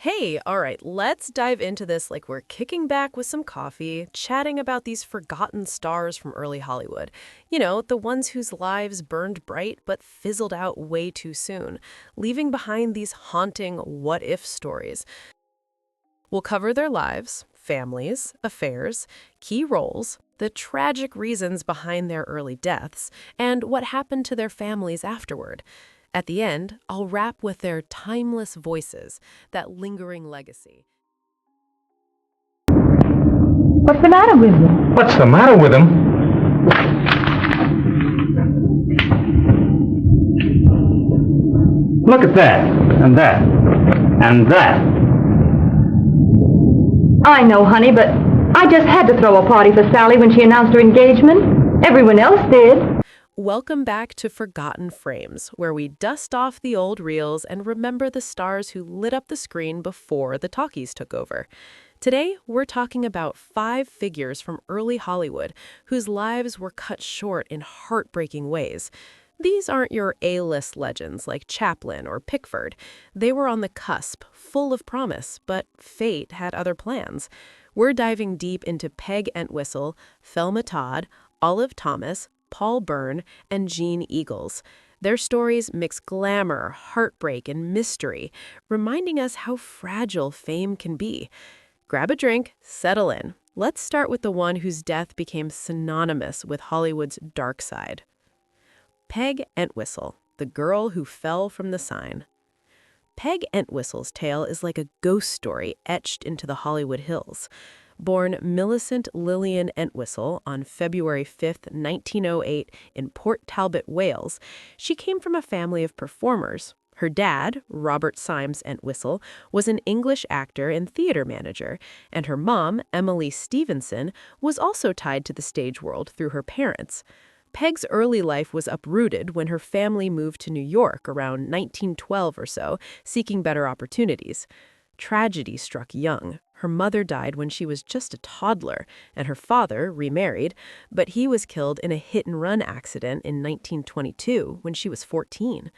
Hey, all right, let's dive into this like we're kicking back with some coffee, chatting about these forgotten stars from early Hollywood. The ones whose lives burned bright but fizzled out way too soon, leaving behind these haunting what if stories. We'll cover their lives, families, affairs, key roles, the tragic reasons behind their early deaths, and what happened to their families afterward. At the end, I'll wrap with their timeless voices, that lingering legacy. What's the matter with you? What's the matter with him? Look at that, and that, and that. I know, honey, but I just had to throw a party for Sally when she announced her engagement. Everyone else did. Welcome back to Forgotten Frames, where we dust off the old reels and remember the stars who lit up the screen before the talkies took over. Today, we're talking about 5 figures from early Hollywood whose lives were cut short in heartbreaking ways. These aren't your A-list legends like Chaplin or Pickford. They were on the cusp, full of promise, but fate had other plans. We're diving deep into Peg Entwistle, Thelma Todd, Olive Thomas, Paul Byrne, and Jean Eagles. Their stories mix glamour, heartbreak, and mystery, reminding us how fragile fame can be. Grab a drink, settle in. Let's start with the one whose death became synonymous with Hollywood's dark side. Peg Entwistle, the girl who fell from the sign. Peg Entwistle's tale is like a ghost story etched into the Hollywood hills. Born Millicent Lillian Entwistle on February 5, 1908 in Port Talbot, Wales, she came from a family of performers. Her dad, Robert Symes Entwistle, was an English actor and theater manager, and her mom, Emily Stevenson, was also tied to the stage world through her parents. Peg's early life was uprooted when her family moved to New York around 1912 or so, seeking better opportunities. Tragedy struck young. Her mother died when she was just a toddler, and her father remarried, but he was killed in a hit-and-run accident in 1922 when she was 14.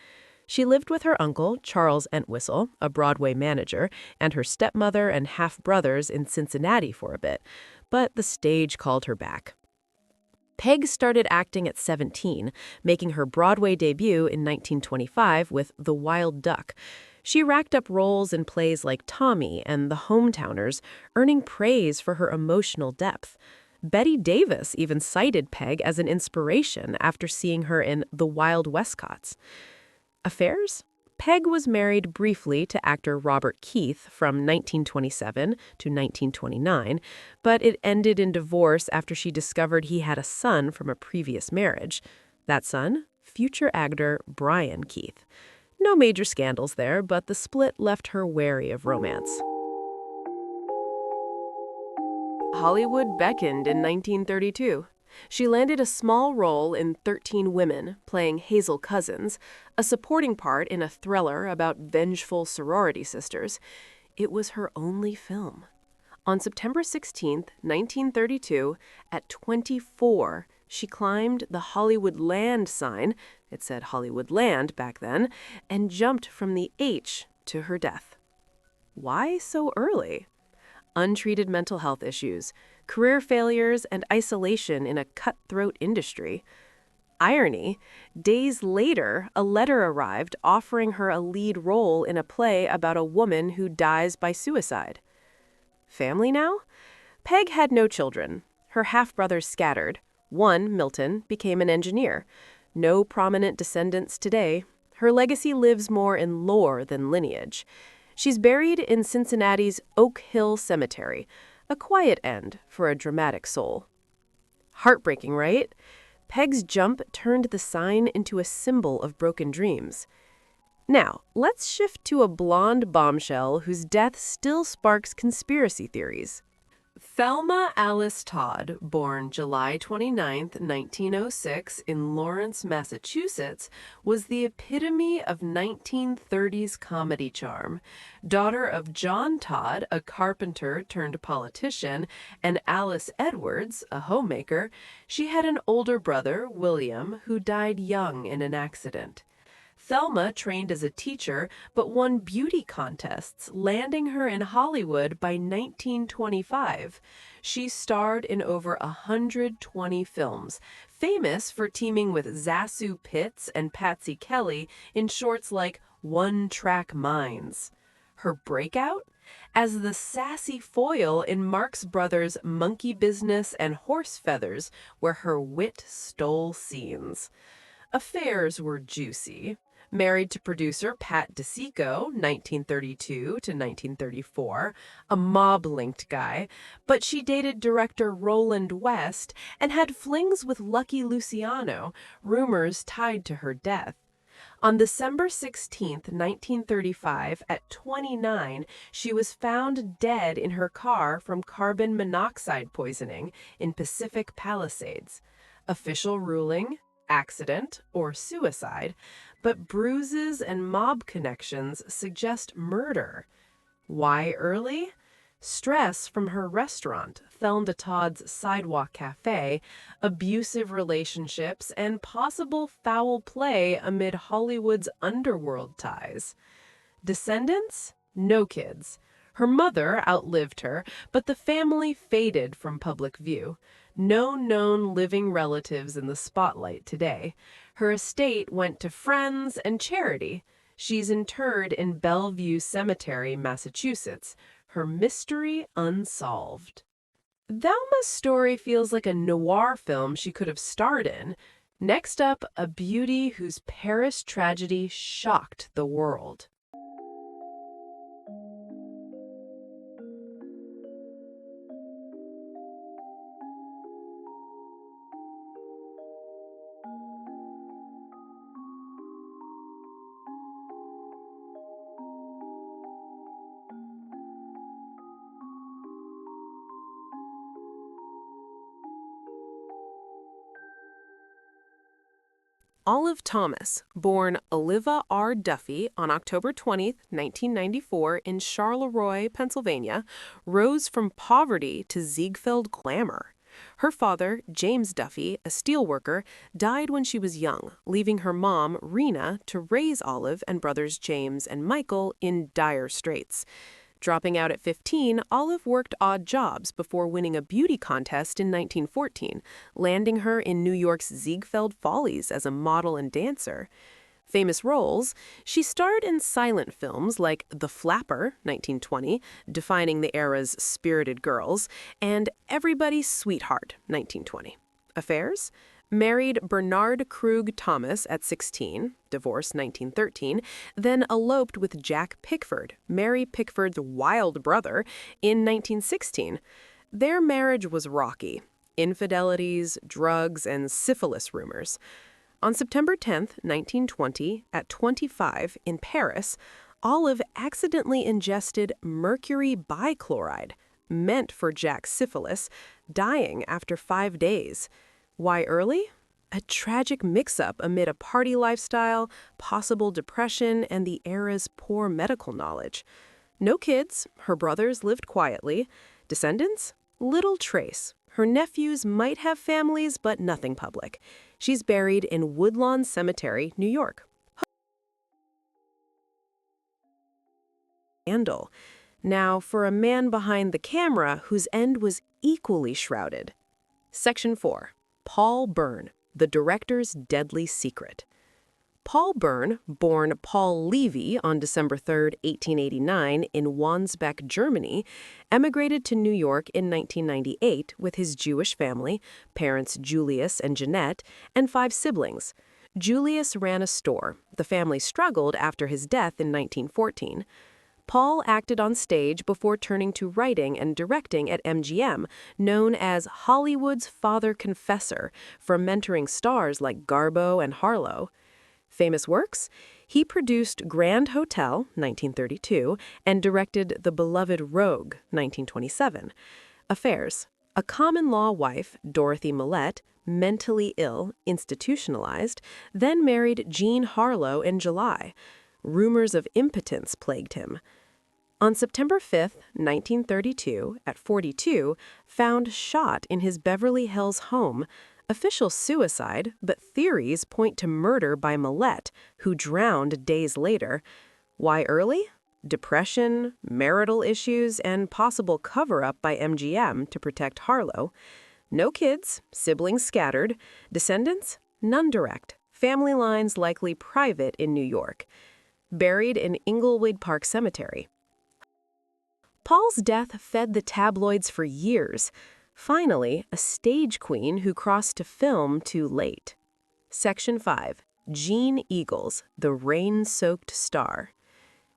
She lived with her uncle, Charles Entwistle, a Broadway manager, and her stepmother and half-brothers in Cincinnati for a bit, but the stage called her back. Peg started acting at 17, making her Broadway debut in 1925 with The Wild Duck. She racked up roles in plays like Tommy and The Hometowners, earning praise for her emotional depth. Betty Davis even cited Peg as an inspiration after seeing her in The Wild Westcotts. Affairs? Peg was married briefly to actor Robert Keith from 1927 to 1929, but it ended in divorce after she discovered he had a son from a previous marriage. That son? Future actor Brian Keith. No major scandals there, but the split left her wary of romance. Hollywood beckoned in 1932. She landed a small role in 13 Women, playing Hazel Cousins, a supporting part in a thriller about vengeful sorority sisters. It was her only film. On September 16, 1932, at 24, she climbed the Hollywood Land sign, it said Hollywood Land back then, and jumped from the H to her death. Why so early? Untreated mental health issues, career failures, and isolation in a cutthroat industry. Irony, days later, a letter arrived offering her a lead role in a play about a woman who dies by suicide. Family now? Peg had no children. Her half-brothers scattered. One, Milton, became an engineer. No prominent descendants today. Her legacy lives more in lore than lineage. She's buried in Cincinnati's Oak Hill Cemetery, a quiet end for a dramatic soul. Heartbreaking, right? Peg's jump turned the sign into a symbol of broken dreams. Now, let's shift to a blonde bombshell whose death still sparks conspiracy theories. Thelma Alice Todd, born July 29, 1906, in Lawrence, Massachusetts, was the epitome of 1930s comedy charm. Daughter of John Todd, a carpenter turned politician, and Alice Edwards, a homemaker, she had an older brother, William, who died young in an accident. Thelma trained as a teacher but won beauty contests, landing her in Hollywood by 1925. She starred in over 120 films, famous for teaming with Zasu Pitts and Patsy Kelly in shorts like One Track Minds. Her breakout? As the sassy foil in Marx Brothers' Monkey Business and Horse Feathers, where her wit stole scenes. Affairs were juicy. Married to producer Pat DeSico, 1932 to 1934, a mob-linked guy, but she dated director Roland West and had flings with Lucky Luciano, rumors tied to her death. On December 16, 1935, at 29, she was found dead in her car from carbon monoxide poisoning in Pacific Palisades. Official ruling: accident or suicide, but bruises and mob connections suggest murder. Why early? Stress from her restaurant, Thelma Todd's Sidewalk Cafe, abusive relationships, and possible foul play amid Hollywood's underworld ties. Descendants? No kids. Her mother outlived her, but the family faded from public view. No known living relatives in the spotlight today. Her estate went to friends and charity. She's interred in Bellevue Cemetery, Massachusetts. Her mystery unsolved. Thelma's story feels like a noir film she could have starred in. Next up, a beauty whose Paris tragedy shocked the world. Olive Thomas, born Oliva R. Duffy on October 20, 1994, in Charleroi, Pennsylvania, rose from poverty to Ziegfeld glamour. Her father, James Duffy, a steelworker, died when she was young, leaving her mom, Rena, to raise Olive and brothers James and Michael in dire straits. Dropping out at 15, Olive worked odd jobs before winning a beauty contest in 1914, landing her in New York's Ziegfeld Follies as a model and dancer. Famous roles: she starred in silent films like The Flapper, 1920, defining the era's spirited girls, and Everybody's Sweetheart, 1920. Affairs: married Bernard Krug Thomas at 16, divorced 1913, then eloped with Jack Pickford, Mary Pickford's wild brother, in 1916. Their marriage was rocky. Infidelities, drugs, and syphilis rumors. On September 10, 1920, at 25, in Paris, Olive accidentally ingested mercury bichloride, meant for Jack's syphilis, dying after 5 days. Why early? A tragic mix-up amid a party lifestyle, possible depression, and the era's poor medical knowledge. No kids, her brothers lived quietly. Descendants? Little trace. Her nephews might have families, but nothing public. She's buried in Woodlawn Cemetery, New York. Scandal. Now, for a man behind the camera whose end was equally shrouded. Section 4. Paul Byrne, the director's deadly secret. Paul Byrne, born Paul Levy on December 3, 1889, in Wandsbek, Germany, emigrated to New York in 1998 with his Jewish family, parents Julius and Jeanette, and 5 siblings. Julius ran a store. The family struggled after his death in 1914. Paul acted on stage before turning to writing and directing at MGM, known as Hollywood's father confessor, for mentoring stars like Garbo and Harlow. Famous works? He produced Grand Hotel, 1932, and directed The Beloved Rogue, 1927. Affairs: a common-law wife, Dorothy Millette, mentally ill, institutionalized, then married Jean Harlow in July. Rumors of impotence plagued him. On September 5, 1932, at 42, found shot in his Beverly Hills home, Official suicide, but theories point to murder by Millette, who drowned days later. Why early? Depression, marital issues, and possible cover-up by MGM to protect Harlow. No kids, siblings scattered. Descendants? None direct. Family lines likely private in New York. Buried in Inglewood Park Cemetery. Paul's death fed the tabloids for years. Finally, a stage queen who crossed to film too late. Section 5. Jean Eagles, the rain-soaked star.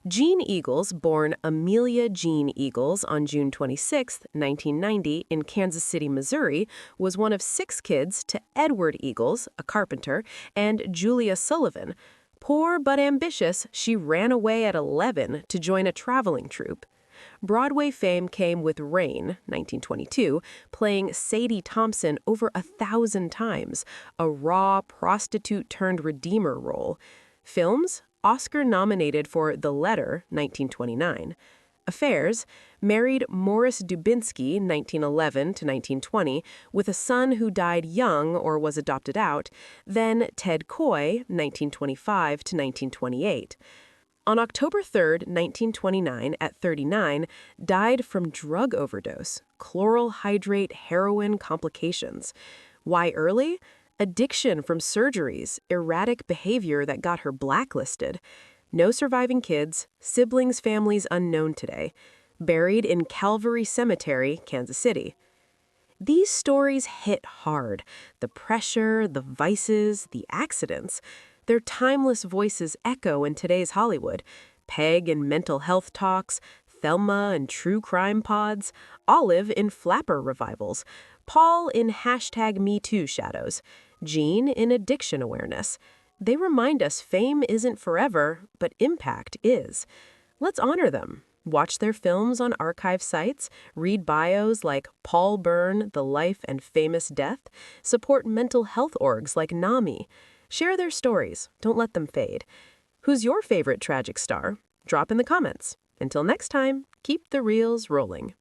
Jean Eagles, born Amelia Jean Eagles on June 26, 1990, in Kansas City, Missouri, was one of 6 kids to Edward Eagles, a carpenter, and Julia Sullivan. Poor but ambitious, she ran away at 11 to join a traveling troupe. Broadway fame came with Rain, 1922, playing Sadie Thompson over 1,000 times, a raw prostitute-turned-redeemer role. Films? Oscar nominated for The Letter, 1929. Affairs, married Morris Dubinsky, 1911 to 1920, with a son who died young or was adopted out, then Ted Coy, 1925 to 1928. On October 3, 1929, at 39, died from drug overdose, chloral hydrate heroin complications. Why early? Addiction from surgeries, erratic behavior that got her blacklisted. No surviving kids, siblings' families unknown today. Buried in Calvary Cemetery, Kansas City. These stories hit hard. The pressure, the vices, the accidents. Their timeless voices echo in today's Hollywood. Peg in mental health talks, Thelma in true crime pods, Olive in flapper revivals, Paul in #MeToo shadows, Jean in addiction awareness. They remind us fame isn't forever, but impact is. Let's honor them. Watch their films on archive sites, read bios like Paul Byrne, The Life and Famous Death, support mental health orgs like NAMI. Share their stories. Don't let them fade. Who's your favorite tragic star? Drop in the comments. Until next time, keep the reels rolling.